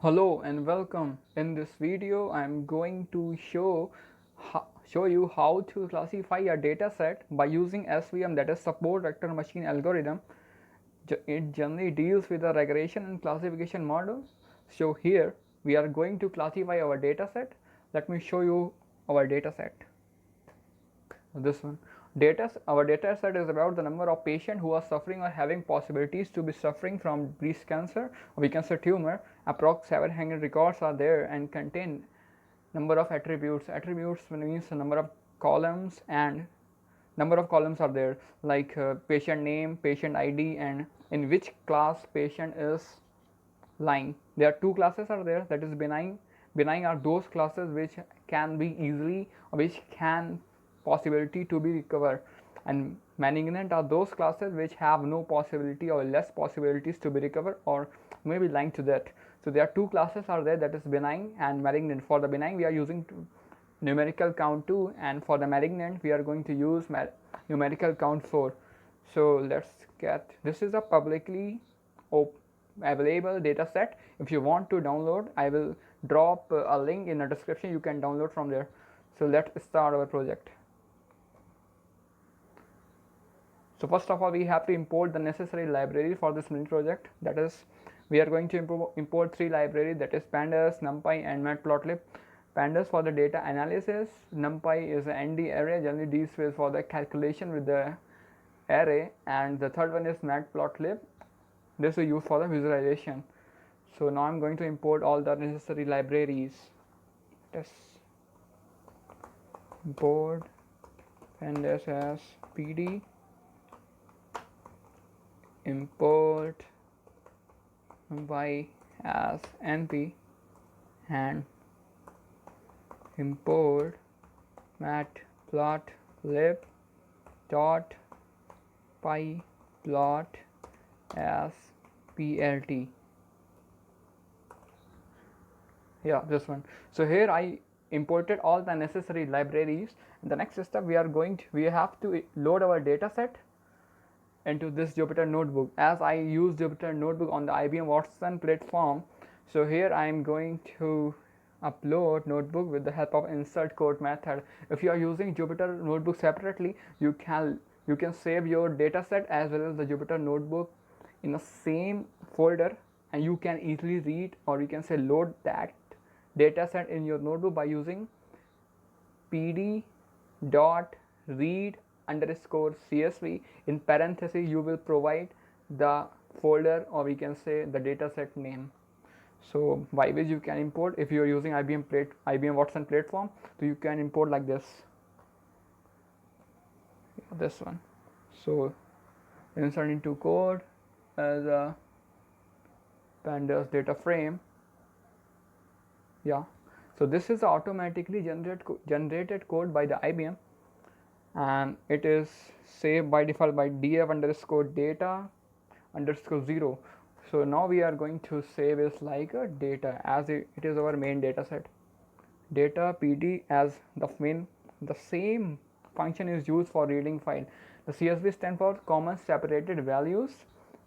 Hello and welcome. In this video, I am going to show you how to classify a data set by using SVM, that is support vector machine algorithm. It generally deals with the regression and classification models. So here we are going to classify our data set. Let me show you our data set. This one. Our data set is about the number of patients who are suffering or having possibilities to be suffering from breast cancer, or we can say tumor. Approx 700 records are there and contain number of attributes. Attributes means the number of columns, and number of columns are there like patient name, patient ID, and in which class patient is lying. There are two classes are there, that is benign. Benign are those classes which can be easily, or which can possibility to be recovered, and malignant are those classes which have no possibility or less possibilities to be recovered or maybe lying to that. So there are two classes are there, that is benign and malignant. For the benign we are using numerical count 2, and for the malignant we are going to use numerical count 4. So let's get, this is a publicly available data set. If you want to download, I will drop a link in the description, you can download from there. So let's start our project. So first of all, we have to import the necessary library for this mini project. That is, we are going to import three libraries, that is pandas, numpy, and matplotlib. Pandas for the data analysis, numpy is an ND array, generally deals with for the calculation with the array, and the third one is matplotlib. This is used for the visualization. So now I'm going to import all the necessary libraries. Yes. Import pandas as pd, import y as np, and import matplotlib dot pyplot as plt. Yeah, this one. So here I imported all the necessary libraries. In the next step we have to load our data set into this Jupyter notebook. As I use Jupyter notebook on the IBM Watson platform, so here I am going to upload notebook with the help of insert code method. If you are using Jupyter notebook separately, you can save your data set as well as the Jupyter notebook in the same folder, and you can easily read, or you can say load that data set in your notebook by using pd dot read underscore csv. In parentheses you will provide the folder, or we can say the dataset name. So by which you can import, if you are using IBM Watson platform, so you can import like this, this one. So insert into code as a pandas data frame. Yeah, so this is automatically generated code by the IBM, and it is saved by default by df underscore data underscore 0. So now we are going to save is like a data, as it is our main data set. Data pd as the main, the same function is used for reading file. The CSV stands for common separated values,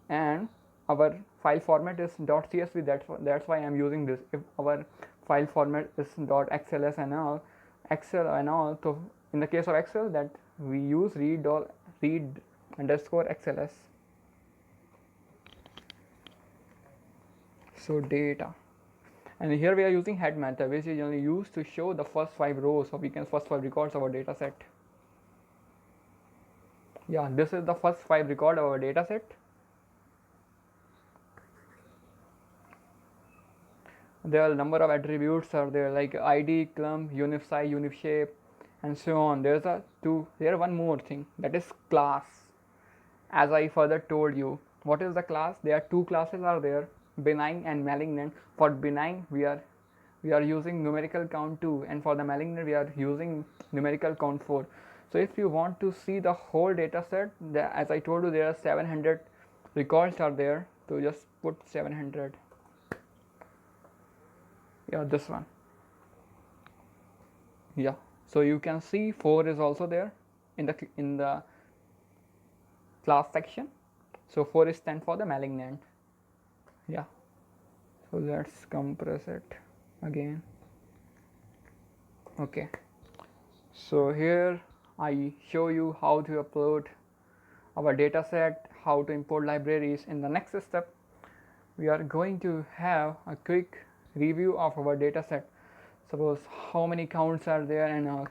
and our file format is .csv. That's why I'm using this. If our file format is .xls and all, Excel and all, so in the case of Excel, that we use read underscore xls. So data, and here we are using head method, which is generally used to show the first 5 rows, or we can first 5 records of our data set. Yeah, this is the first 5 record of our data set. There are a number of attributes are there, like id, clump, unif size, unif shape, and so on. There one more thing, that is class. As I further told you, what is the class? There are two classes are there, benign and malignant. For benign we are using numerical count 2, and for the malignant we are using numerical count 4. So if you want to see the whole data set, as I told you, there are 700 records are there, so just put 700. Yeah, this one. Yeah, so you can see 4 is also there in the class section. So 4 is stand for the malignant. Yeah, So let's compress it again. Okay, so here I show you how to upload our data set, how to import libraries. In the next step, we are going to have a quick review of our data set. Suppose how many counts are there and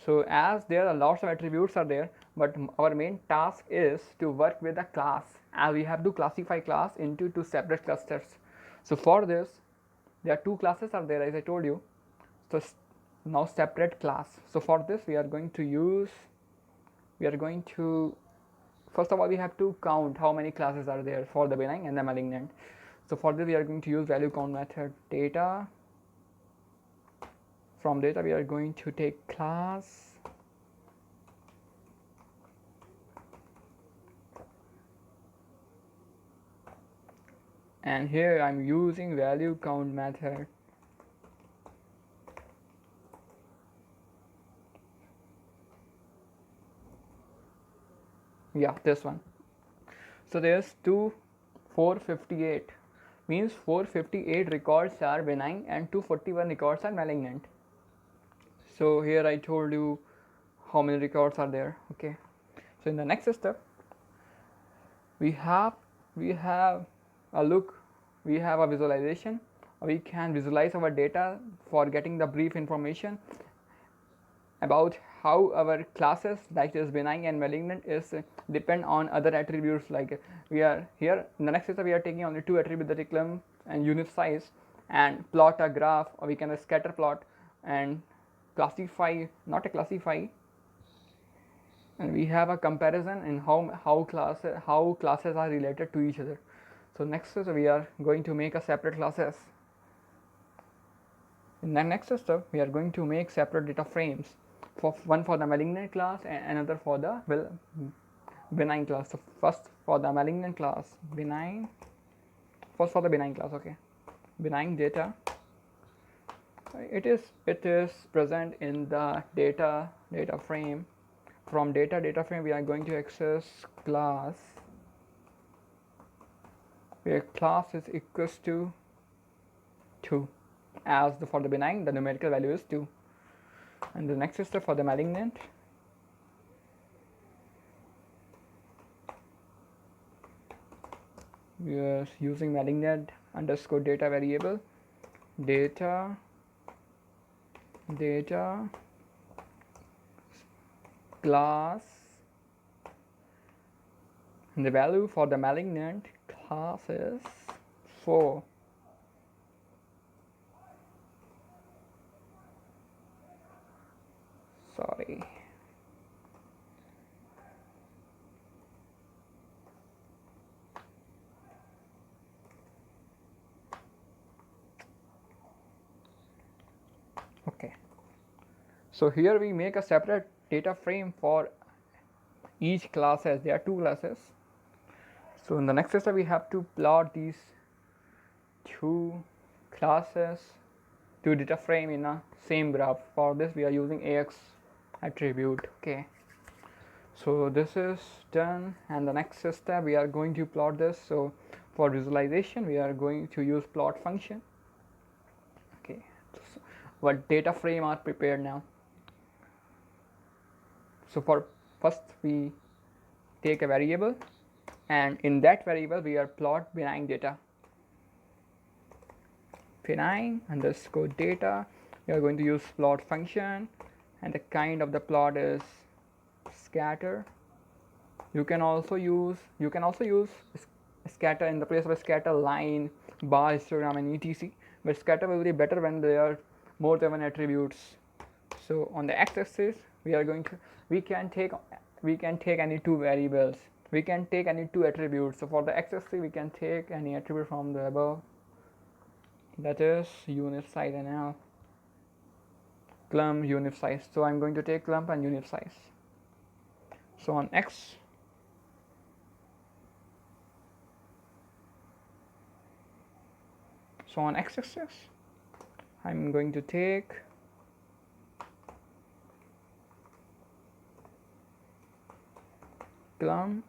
so as there are lots of attributes are there, but our main task is to work with a class, as we have to classify class into two separate clusters. So for this, there are two classes are there, as I told you. So now separate class. So for this we are going to first of all we have to count how many classes are there for the benign and the malignant. So for this we are going to use value count method. Data, from data we are going to take class, and here I'm using value count method. Yeah, this one. So there's 458, means 458 records are benign and 241 records are malignant. So here I told you how many records are there. Okay, so in the next step we have a look, we have a visualization. We can visualize our data for getting the brief information about how our classes, like this benign and malignant, is depend on other attributes. Like we are here in the next step we are taking only two attributes, that is clump and unit size, and plot a graph, or we can scatter plot and classify, not a classify, and we have a comparison in how classes are related to each other. So next is we are going to make a separate classes. In the next step we are going to make separate data frames, for one for the malignant class and another for the benign class. So first for the malignant class, benign, first for the benign class. Okay, benign data, it is present in the data frame. From data frame we are going to access class, where class is equals to 2, as for the benign the numerical value is 2. And the next step for the malignant, we are using malignant underscore data variable, data class, and the value for the malignant class is 4. Sorry. Okay, so here we make a separate data frame for each class, as there are two classes. So in the next step we have to plot these two classes to data frame in a same graph. For this we are using AX attribute. Okay, so this is done, and the next step we are going to plot this. So for visualization we are going to use plot function. Okay, so what data frame are prepared now. So for first we take a variable, and in that variable we are plot benign data, benign underscore data. We are going to use plot function, and the kind of the plot is scatter. You can also use scatter in the place of a scatter, line, bar, histogram, and etc. But scatter will be better when there are more than one attributes. So on the x-axis we can take any two variables, we can take any two attributes. So for the x-axis we can take any attribute from the above, that is unit size and now clump unit size. So I'm going to take clump and unit size. So on x axis I'm going to take clump.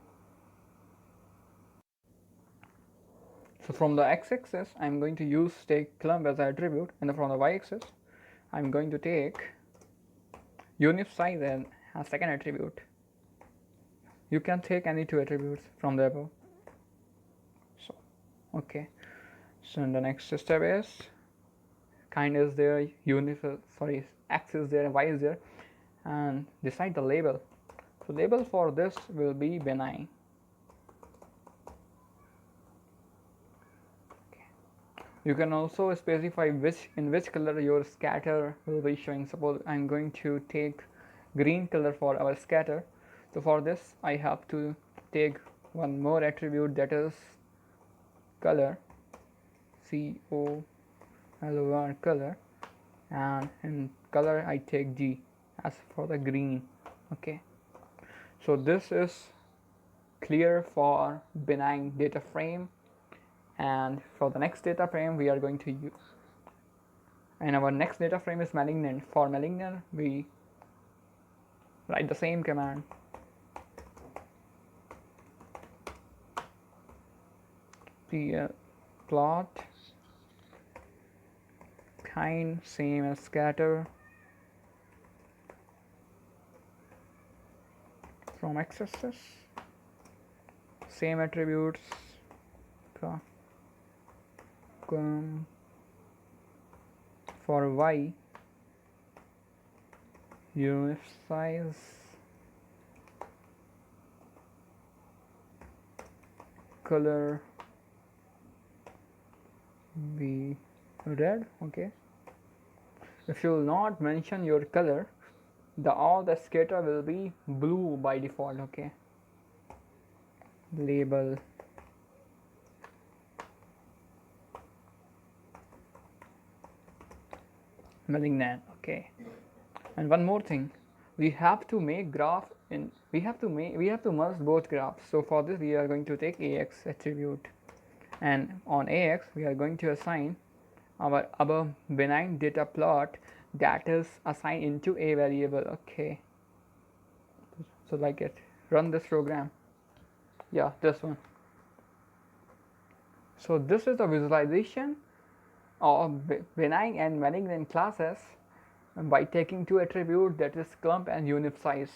So from the x-axis, I'm going to take clump as an attribute, and from the y-axis, I'm going to take unit size as a second attribute. You can take any two attributes from the above. So, okay. So in the next step is kind is there, x is there, and y is there, and decide the label. So label for this will be benign. You can also specify in which color your scatter will be showing. Suppose I'm going to take green color for our scatter. So for this I have to take one more attribute, that is color, color, color, and in color I take G as for the green. Okay, so this is clear for benign data frame. And for the next data frame we are going to use, and our next data frame is malignant. For malignant we write the same command, plot kind same as scatter from x-axis, same attributes, for y unit size, color be red. Okay, if you will not mention your color, all the scatter will be blue by default. Okay, label malignant. Okay, and one more thing, we have to make graph in we have to merge both graphs. So for this we are going to take ax attribute, and on ax we are going to assign our above benign data plot that is assigned into a variable. Okay, so like it, run this program. Yeah, this one. So this is the visualization of benign and malignant classes by taking two attributes, that is clump and unit size.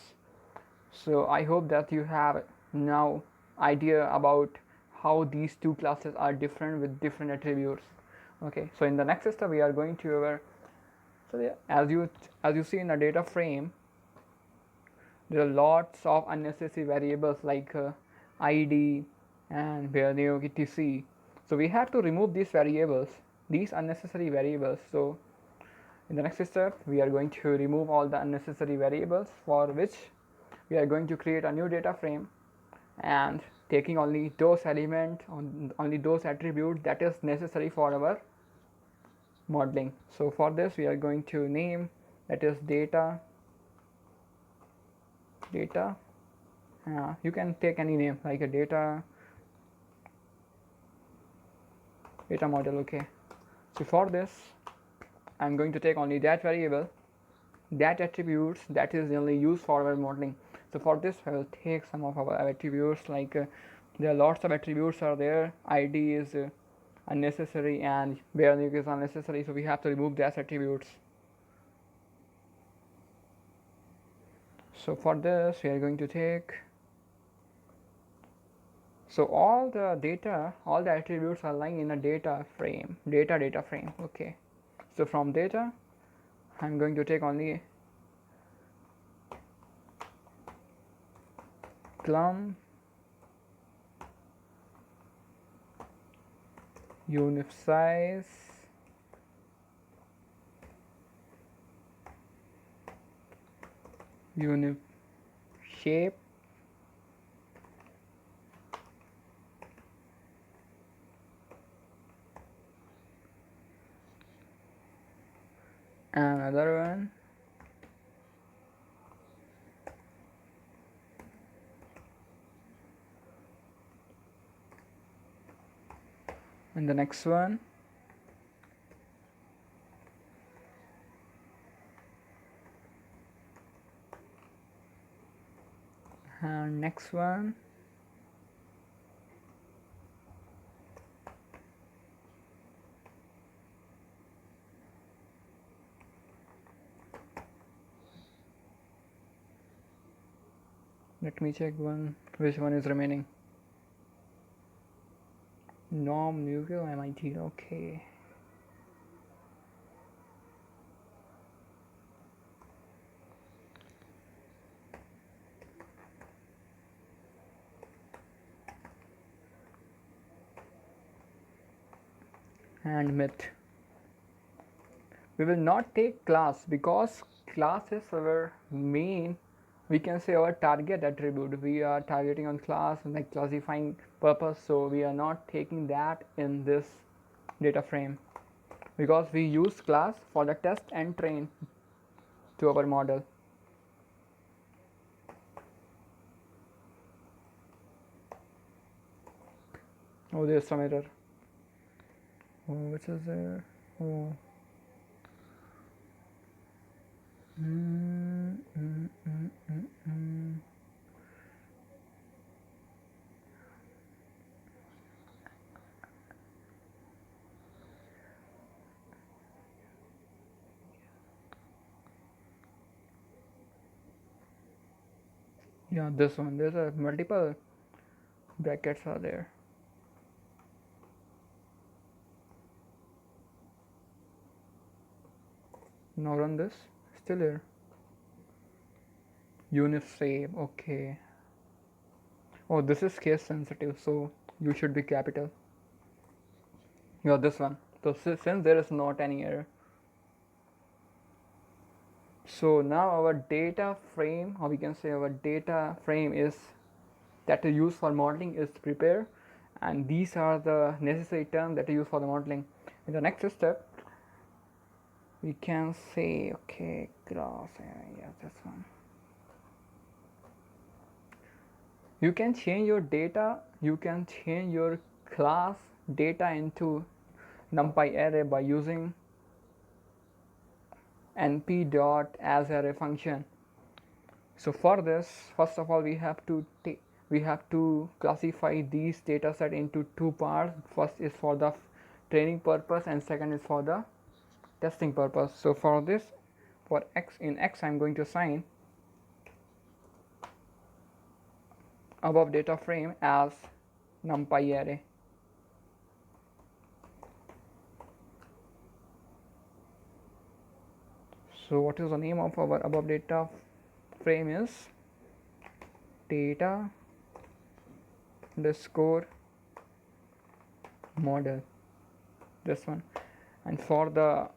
So I hope that you have now idea about how these two classes are different with different attributes. Okay, so in the next step we are going to as you see in the data frame, there are lots of unnecessary variables like id and value etc. So we have to remove these unnecessary variables. So in the next step we are going to remove all the unnecessary variables, for which we are going to create a new data frame and taking only those elements, only those attributes that is necessary for our modeling. So for this we are going to name, that is data. You can take any name like a data model. Okay, so for this I'm going to take only that variable, that attributes that is only used for our modeling. So for this I will take some of our attributes, like there are lots of attributes are there. id is unnecessary and value is unnecessary, so we have to remove those attributes. So for this we are going to take, so all the attributes are lying in a data frame. Okay, so from data I'm going to take only clump, unit size, unit shape, and another one and the next one, and next one, Let me check which one is remaining. Norm, Nuclear, MIT. Okay. And myth. We will not take class because class is our main, we can say, our target attribute. We are targeting on class like classifying purpose, so we are not taking that in this data frame because we use class for the test and train to our model. Oh, there's some error. Oh, which is there? Oh. Yeah, this one. There's a multiple brackets are there. Now run this. Still here. Unit save. Okay. Oh, this is case sensitive, so you should be capital. Yeah, this one. So since there is not any error. So now our data frame, or we can say our data frame is that is used for modeling is prepared, and these are the necessary terms that are used for the modeling. In the next step, we can say, okay, class, yeah, this one. You can change your data, you can change your class data into numpy array by using np.asArray function. So for this, first of all, we have to classify these data set into two parts. First is for the training purpose and second is for the testing purpose. So for this, for x, in x I'm going to assign above data frame as numpy array. So what is the name of our above data frame is data underscore model, this one. And for the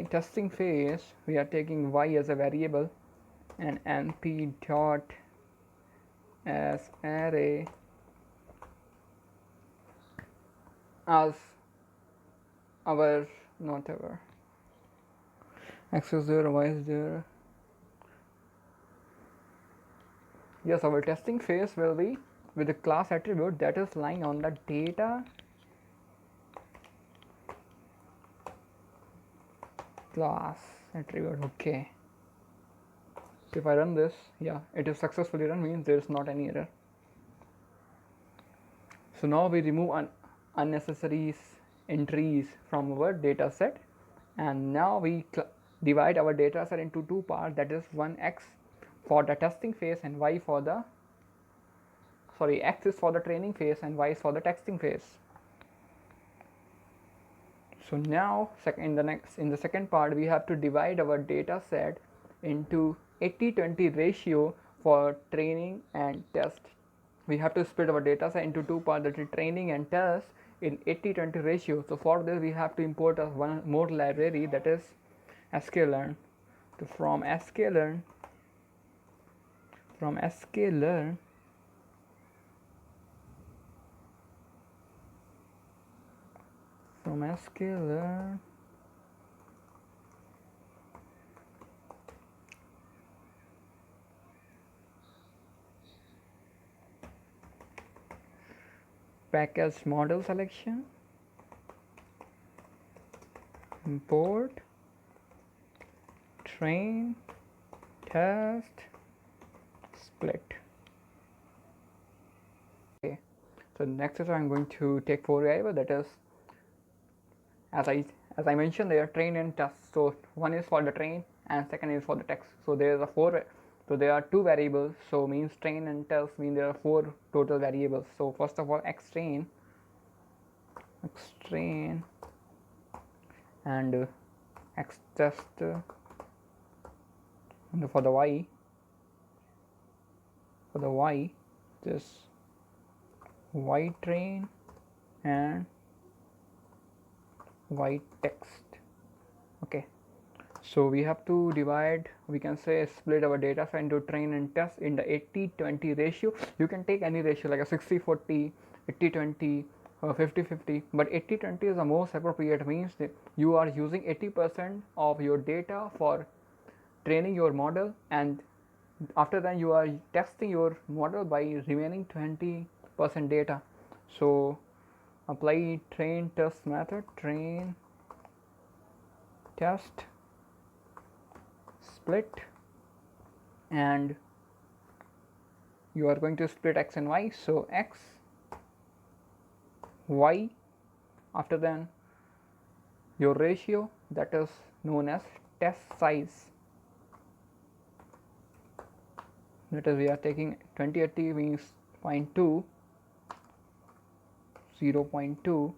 testing phase, we are taking y as a variable and np dot as array as our, not our, x is there, y is there. Yes, our testing phase will be with the class attribute that is lying on the data class attribute. Okay. So if I run this, yeah, it is successfully run, means there is not any error. So now we remove unnecessary entries from our data set, and now we divide our data set into two parts, that is one x for the testing phase and y for the, sorry, x is for the training phase and y is for the testing phase. So now in the second part, we have to divide our data set into 80-20 ratio for training and test. We have to split our data set into two parts, that is training and test, in 80-20 ratio. So for this we have to import one more library, that is sklearn. So from sklearn package model selection, import train test split. Okay, so next is I'm going to take four variables, that is, as I mentioned, there are train and test. So one is for the train and second is for the text. So there is a So there are two variables, so means train and test mean there are four total variables. So first of all, x train and x test, and for the y this y train and y text. Okay, so we have to divide, we can say split our data set into train and test in the 80-20 ratio. You can take any ratio like a 60-40, 80-20, 50-50, but 80-20 is the most appropriate, means that you are using 80% of your data for training your model, and after that you are testing your model by remaining 20% data. So apply train test method, train test split, and you are going to split x and y, so x y, after then your ratio that is known as test size, that is we are taking 20-80 means 0.2, 0.2,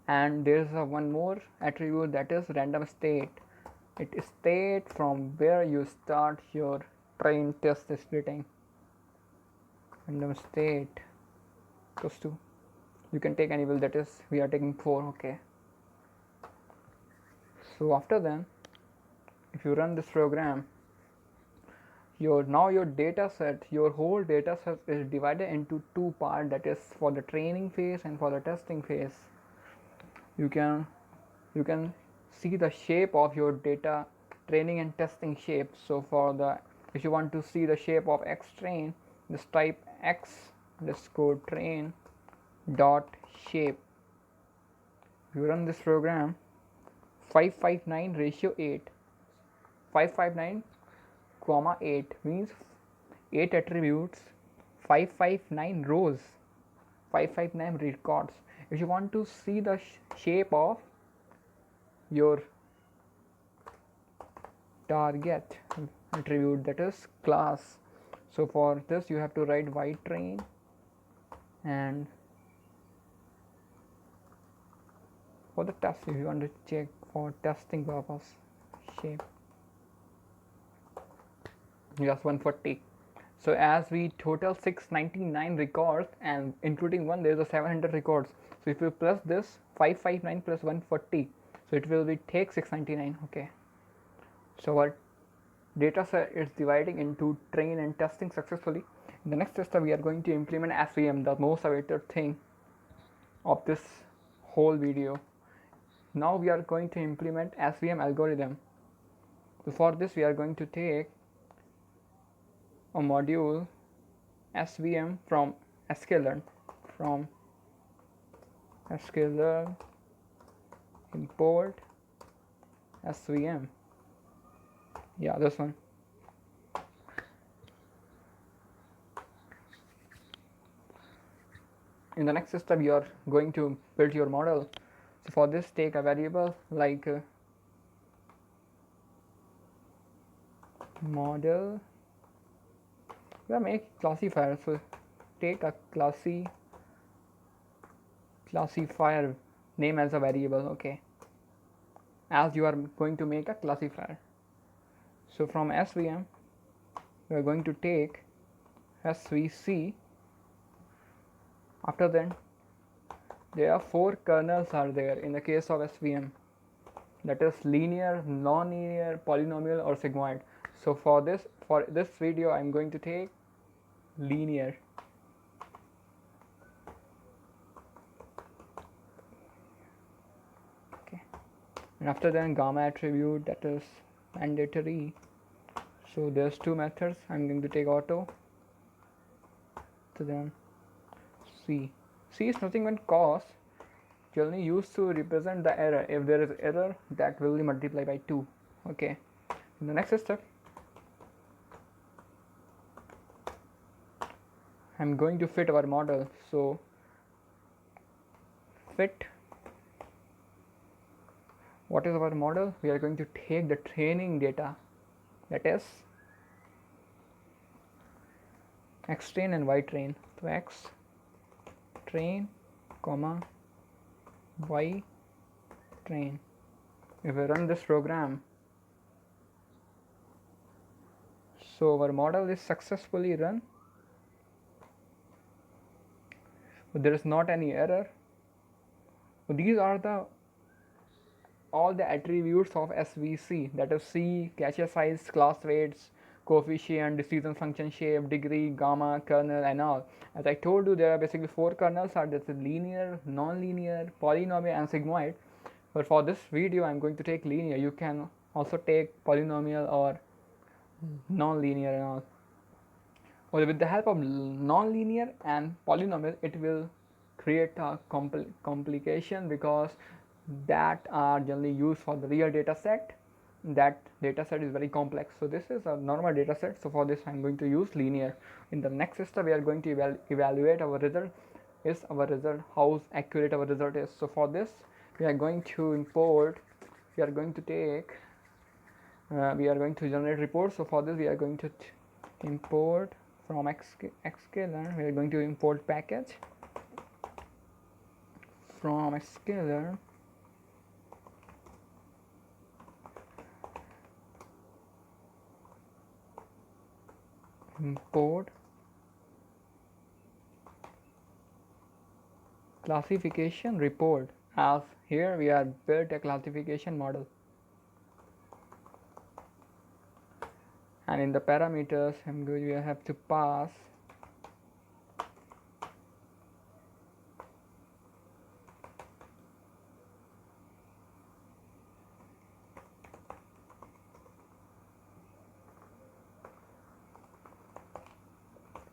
and there is one more attribute, that is random state. It is state from where you start your train test splitting. Random state equals to, you can take any value, that is we are taking 4. Okay, so after then if you run this program, your data set, your whole data set is divided into two parts, that is for the training phase and for the testing phase. You can see the shape of your data training and testing shape. So for the, if you want to see the shape of x train, just type x underscore train dot shape. If you run this program, 559 ratio 8, 559 comma 8 means 8 attributes, 559 rows, 559 records. If you want to see the shape of your target attribute, that is class, so for this you have to write y train, and for the test, if you want to check for testing purpose, shape just 140. So as we total 699 records, and including one there is a 700 records, so if you plus this 559 plus 140, so it will be take 699. Okay, so our data set is dividing into train and testing successfully. In the next step we are going to implement SVM, the most awaited thing of this whole video. Now we are going to implement SVM algorithm. So for this we are going to take a module SVM from sklearn, import SVM, yeah, this one. In the next step you are going to build your model. So for this take a variable like model, we are making classifier, so take a classifier name as a variable. Okay, as you are going to make a classifier. So from SVM we are going to take SVC. After then there are 4 kernels are there in the case of SVM, that is linear, non-linear, polynomial or sigmoid. So for this video I am going to take linear. Okay, and after then gamma attribute, that is mandatory. So there's 2 methods. I'm going to take auto. So then C is nothing but cos, generally used to represent the error. If there is error, that will be multiplied by 2. Okay, in the next step I'm going to fit our model. So fit, what is our model? We are going to take the training data, that is x train and y train. So x train comma y train. If I run this program, so our model is successfully run. There is not any error. These are the all the attributes of SVC, that is C, cache size, class weights, coefficient, decision function shape, degree, gamma, kernel, and all. As I told you, there are basically 4 kernels: are this linear, non-linear, polynomial, and sigmoid. But for this video, I'm going to take linear. You can also take polynomial or non-linear and all. Well, with the help of non-linear and polynomial, it will create a complication, because that are generally used for the real data set. That data set is very complex. So this is a normal data set. So for this, I'm going to use linear. In the next step, we are going to evaluate our result. Is our result, how accurate our result is. So for this, we are going to import, we are going to take, we are going to generate reports. So for this, we are going to import from xklearn, we are going to import package from xklearn, import classification report. As here we are built a classification model, and in the parameters we have to pass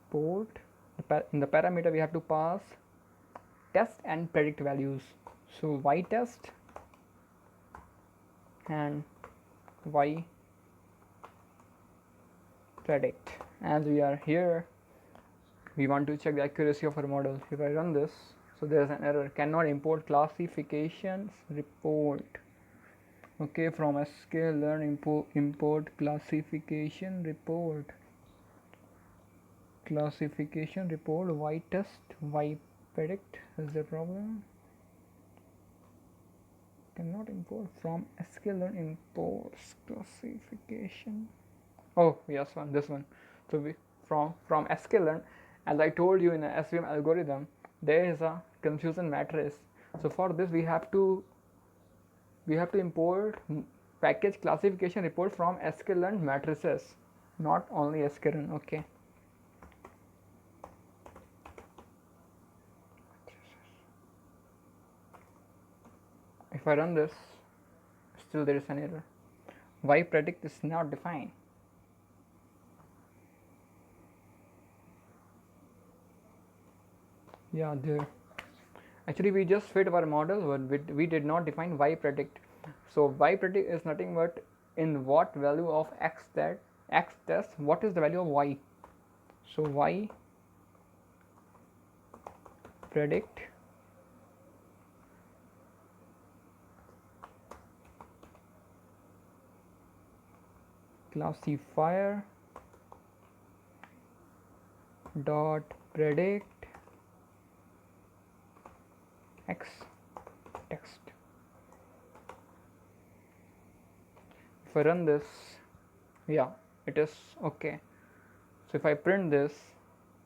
port. In the parameter we have to pass test and predict values. So y test and y predict. As we are here, we want to check the accuracy of our model. If I run this, so there is an error, cannot import classifications report. Okay, from sklearn import classification report. Classification report y test y predict. Is the problem? Cannot import from sklearn imports classification. Oh yes, this one. So we from sklearn, as I told you, in a SVM algorithm there is a confusion matrix. So for this we have to import package classification report from sklearn matrices, not only sklearn. Okay. If I run this, still there is an error. Y predict is not defined. Yeah, there. Actually, we just fit our model, but we did not define y predict. So y predict is nothing but in what value of x test, what is the value of y. So y predict classifier dot predict x text. If I run this, yeah, it is okay. So if I print this,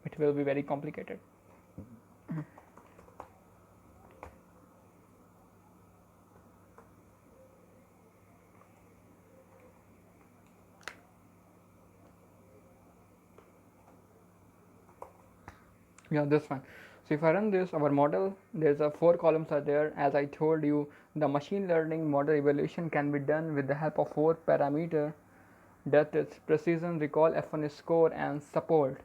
it will be very complicated. Yeah, this one. So if I run this, our model, there's a 4 columns are there. As I told you, the machine learning model evaluation can be done with the help of 4 parameters, that is precision, recall, F1 score, and support.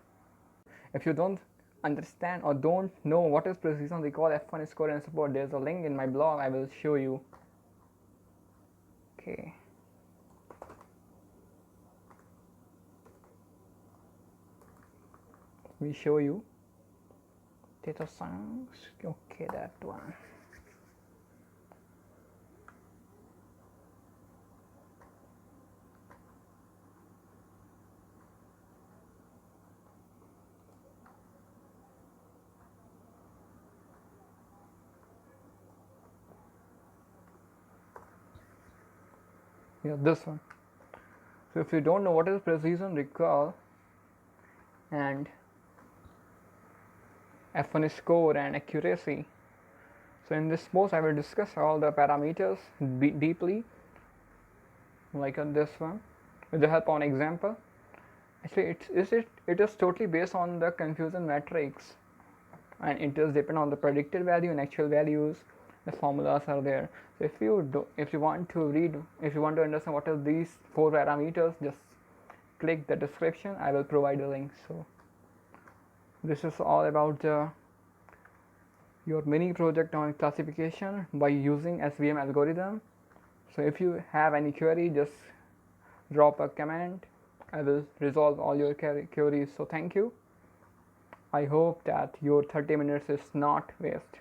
If you don't understand or don't know what is precision, recall, F1 score, and support, there's a link in my blog. I will show you. Okay. Let me show you. Data science. Okay, that one. Yeah, this one. So if you don't know what is precision, recall and F1 score and accuracy. So in this post I will discuss all the parameters deeply, like on this one, with the help of an example. Actually, it is totally based on the confusion matrix, and it does depend on the predicted value and actual values. The formulas are there. So if you want to understand what are these 4 parameters, just click the description. I will provide a link. So this is all about your mini project on classification by using SVM algorithm. So if you have any query, just drop a comment. I will resolve all your queries. So thank you. I hope that your 30 minutes is not waste.